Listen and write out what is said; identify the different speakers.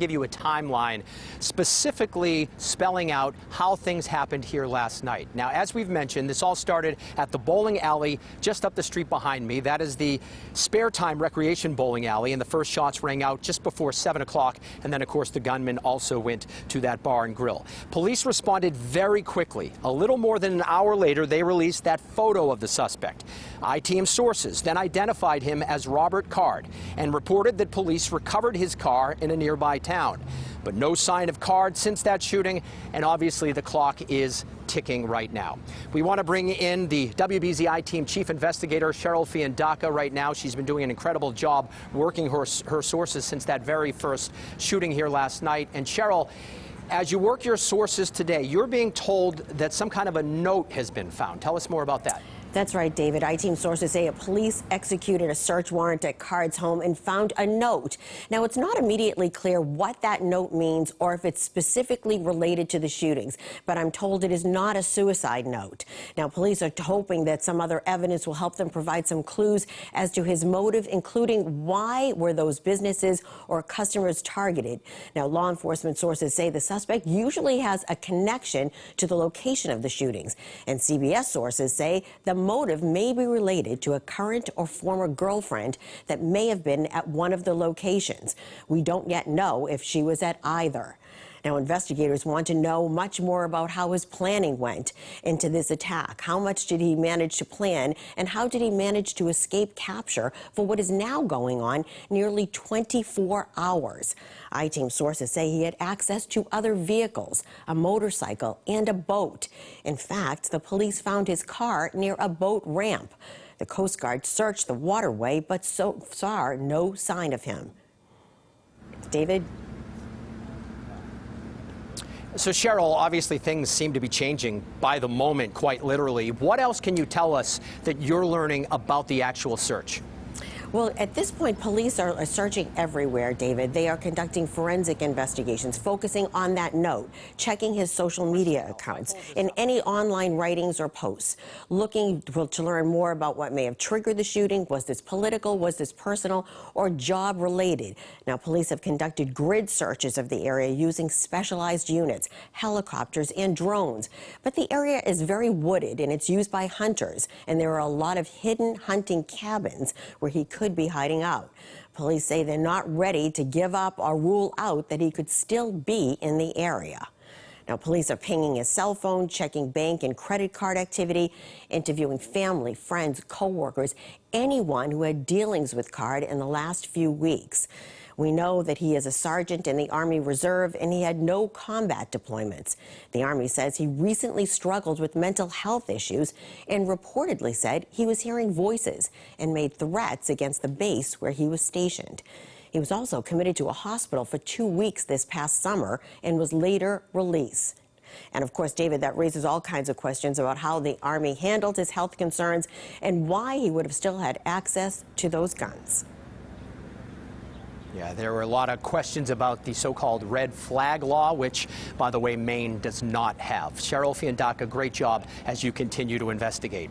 Speaker 1: Give you a timeline specifically spelling out how things happened here last night. Now, as we've mentioned, this all started at the bowling alley just up the street behind me. That is the Spare Time Recreation Bowling Alley, and the first shots rang out just before 7 o'clock, and then, of course, the gunman also went to that bar and grill. Police responded very quickly. A little more than an hour later, they released that photo of the suspect. I-Team sources then identified him as Robert Card and reported that police recovered his car in a nearby town. But no sign of Card since that shooting, and obviously the clock is ticking right now. We want to bring in the WBZ I-Team Chief Investigator, Cheryl Fiandaca, right now. She's been doing an incredible job working her sources since that very first shooting here last night. And Cheryl, as you work your sources today, you're being told that some kind of a note has been found. Tell us more about that.
Speaker 2: That's right, David. I-Team sources say police executed a search warrant at Card's home and found a note. Now, it's not immediately clear what that note means or if it's specifically related to the shootings, but I'm told it is not a suicide note. Now, police are hoping that some other evidence will help them provide some clues as to his motive, including why were those businesses or customers targeted. Now, law enforcement sources say the suspect usually has a connection to the location of the shootings, and CBS sources say the motive may be related to a current or former girlfriend that may have been at one of the locations. We don't yet know if she was at either. Now, investigators want to know much more about how his planning went into this attack. How much did he manage to plan, and how did he manage to escape capture for what is now going on nearly 24 hours? I-Team sources say he had access to other vehicles, a motorcycle, and a boat. In fact, the police found his car near a boat ramp. The Coast Guard searched the waterway, but so far, no sign of him. David?
Speaker 1: So, Cheryl, obviously things seem to be changing by the moment, quite literally. What else can you tell us that you're learning about the actual search?
Speaker 2: Well, at this point, police are searching everywhere, David. They are conducting forensic investigations, focusing on that note, checking his social media accounts, and any online writings or posts, looking to learn more about what may have triggered the shooting. Was this political, was this personal, or job-related? Now, police have conducted grid searches of the area using specialized units, helicopters, and drones. But the area is very wooded, and it's used by hunters, and there are a lot of hidden hunting cabins where he could be hiding out. Police say they're not ready to give up or rule out that he could still be in the area. Now, police are pinging his cell phone, checking bank and credit card activity, interviewing family, friends, co-workers, anyone who had dealings with Card in the last few weeks. We know that he is a sergeant in the Army Reserve, and he had no combat deployments. The Army says he recently struggled with mental health issues and reportedly said he was hearing voices and made threats against the base where he was stationed. He was also committed to a hospital for 2 weeks this past summer and was later released. And of course, David, that raises all kinds of questions about how the Army handled his health concerns and why he would have still had access to those guns.
Speaker 1: Yeah, there were a lot of questions about the so-called red flag law, which, by the way, Maine does not have. Cheryl Fiandaca, great job as you continue to investigate.